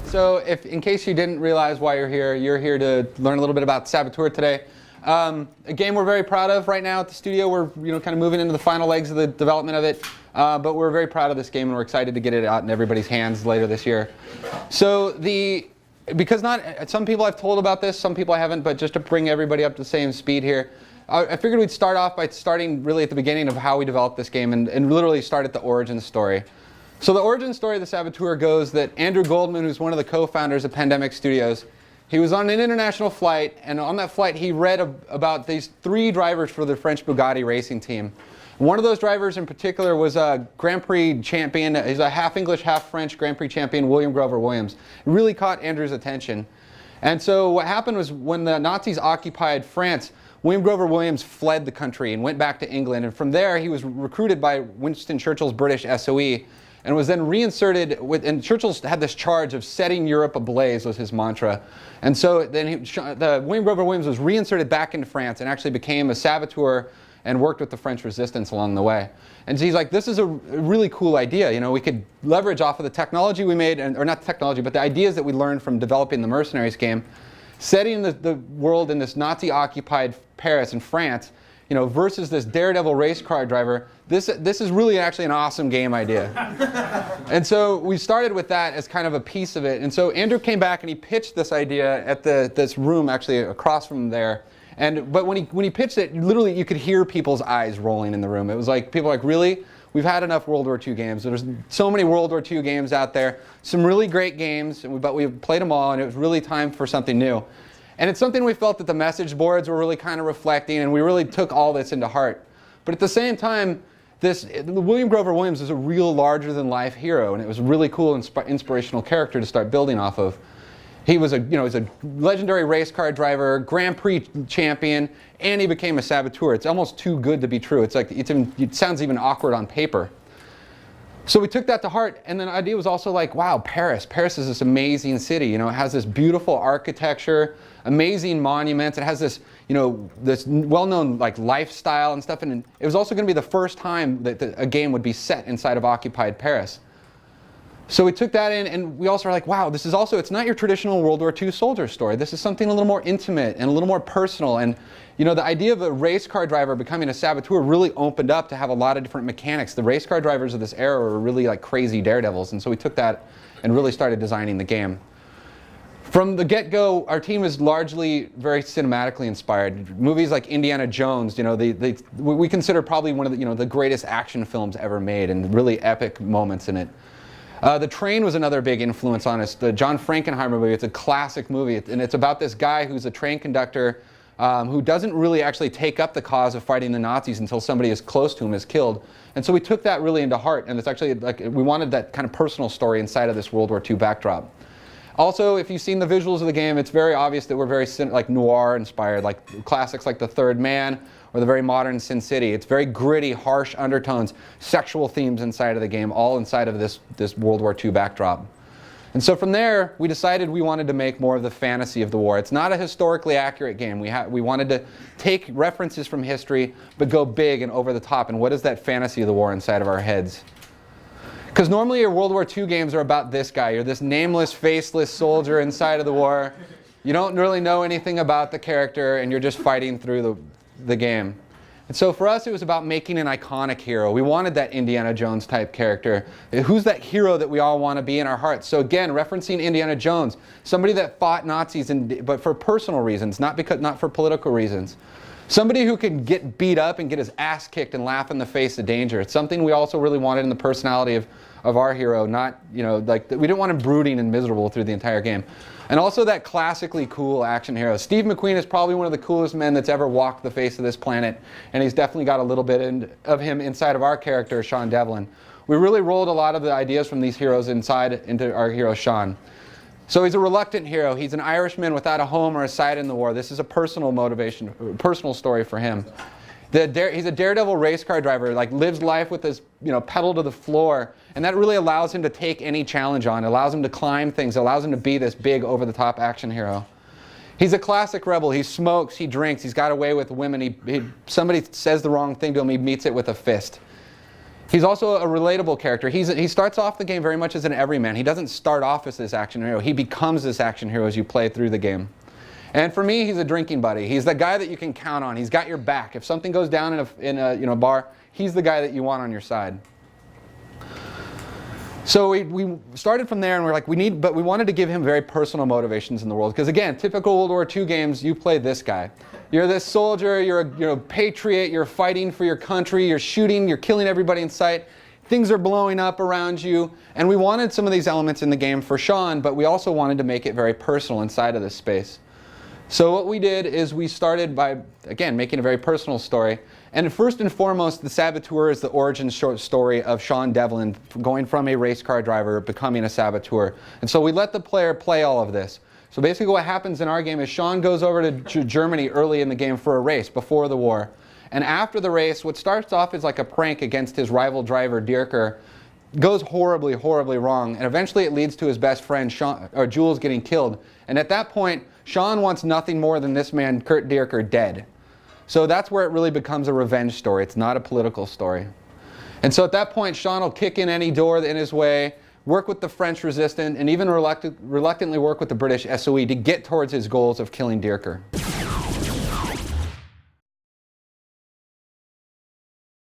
So in case you didn't realize why you're here to learn a little bit about Saboteur today. A game we're very proud of right now at the studio. We're kind of moving into the final legs of the development of it, but we're very proud of this game and we're excited to get it out in everybody's hands later this year. So because some people I've told about this, some people I haven't, but just to bring everybody up to the same speed here, I figured we'd start off by starting really at the beginning of how we developed this game and literally start at the origin story. So the origin story of the Saboteur goes that Andrew Goldman, who's one of the co-founders of Pandemic Studios, he was on an international flight, and on that flight he read about these 3 drivers for the French Bugatti racing team. One of those drivers in particular was a Grand Prix champion. He's a half English, half French Grand Prix champion, William Grover Williams. It really caught Andrew's attention. And so what happened was when the Nazis occupied France, William Grover Williams fled the country and went back to England. And from there, he was recruited by Winston Churchill's British SOE and was then reinserted and Churchill had this charge of setting Europe ablaze was his mantra. And so then William Grover Williams was reinserted back into France and actually became a saboteur and worked with the French resistance along the way. And so he's like, this is a really cool idea. We could leverage off of the technology we made, or not the technology, but the ideas that we learned from developing the Mercenaries game, setting the world in this Nazi-occupied Paris and France, versus this daredevil race car driver. This is really actually an awesome game idea. And so we started with that as kind of a piece of it. And so Andrew came back and he pitched this idea at this room actually across from there. But when he pitched it, literally you could hear people's eyes rolling in the room. It was like, people were like, really? We've had enough World War II games. There's so many World War II games out there. Some really great games, but we've played them all, and it was really time for something new. And it's something we felt that the message boards were really kind of reflecting, and we really took all this into heart. But at the same time, William Grover Williams is a real larger-than-life hero, and it was a really cool, inspirational character to start building off of. He was he's a legendary race car driver, Grand Prix champion, and he became a saboteur. It's almost too good to be true. It's like it sounds even awkward on paper. So we took that to heart, and then the idea was also like, wow, Paris. Paris is this amazing city. It has this beautiful architecture, amazing monuments. It has this, this well-known lifestyle and stuff. And it was also going to be the first time that a game would be set inside of occupied Paris. So we took that in, and we also were like, wow, this is also, it's not your traditional World War II soldier story. This is something a little more intimate and a little more personal. And the idea of a race car driver becoming a saboteur really opened up to have a lot of different mechanics. The race car drivers of this era were really like crazy daredevils. And so we took that and really started designing the game. From the get-go, our team is largely very cinematically inspired. Movies like Indiana Jones, we consider probably one of the greatest action films ever made, and really epic moments in it. The Train was another big influence on us. The John Frankenheimer movie, it's a classic movie, and it's about this guy who's a train conductor who doesn't really actually take up the cause of fighting the Nazis until somebody as close to him is killed. And so we took that really into heart, and it's actually we wanted that kind of personal story inside of this World War II backdrop. Also, if you've seen the visuals of the game, it's very obvious that we're very noir inspired, like classics like The Third Man or the very modern Sin City. It's very gritty, harsh undertones, sexual themes inside of the game, all inside of this World War II backdrop. And so from there, we decided we wanted to make more of the fantasy of the war. It's not a historically accurate game. We wanted to take references from history, but go big and over the top. And what is that fantasy of the war inside of our heads? Because normally your World War II games are about this guy. You're this nameless, faceless soldier inside of the war. You don't really know anything about the character, and you're just fighting through the game. And so for us, it was about making an iconic hero. We wanted that Indiana Jones type character. Who's that hero that we all want to be in our hearts? So again, referencing Indiana Jones, somebody that fought Nazis, but for personal reasons, not for political reasons. Somebody who can get beat up and get his ass kicked and laugh in the face of danger. It's something we also really wanted in the personality of our hero. Not, we didn't want him brooding and miserable through the entire game. And also that classically cool action hero. Steve McQueen is probably one of the coolest men that's ever walked the face of this planet. And he's definitely got a little bit of him inside of our character, Sean Devlin. We really rolled a lot of the ideas from these heroes into our hero, Sean. So he's a reluctant hero. He's an Irishman without a home or a side in the war. This is a personal motivation, personal story for him. He's a daredevil race car driver, lives life with his pedal to the floor, and that really allows him to take any challenge on. It allows him to climb things. It allows him to be this big, over-the-top action hero. He's a classic rebel. He smokes, he drinks, he's got away with women. Somebody says the wrong thing to him, he meets it with a fist. He's also a relatable character. He starts off the game very much as an everyman. He doesn't start off as this action hero. He becomes this action hero as you play through the game. And for me, he's a drinking buddy. He's the guy that you can count on. He's got your back. If something goes down in a bar, he's the guy that you want on your side. So we started from there, and we're like, but we wanted to give him very personal motivations in the world. Because again, typical World War II games, you play this guy. You're this soldier, you're a patriot, you're fighting for your country, you're shooting, you're killing everybody in sight. Things are blowing up around you. And we wanted some of these elements in the game for Sean, but we also wanted to make it very personal inside of this space. So what we did is we started by, again, making a very personal story. And first and foremost, the Saboteur is the origin short story of Sean Devlin going from a race car driver, becoming a Saboteur. And so we let the player play all of this. So basically what happens in our game is Sean goes over to Germany early in the game for a race before the war. And after the race, what starts off as like a prank against his rival driver, Dierker, goes horribly, horribly wrong. And eventually it leads to his best friend, Jules, getting killed. And at that point, Sean wants nothing more than this man, Kurt Dierker, dead. So that's where it really becomes a revenge story. It's not a political story. And so at that point, Sean will kick in any door in his way, work with the French resistance, and even reluctantly work with the British SOE to get towards his goals of killing Dierker.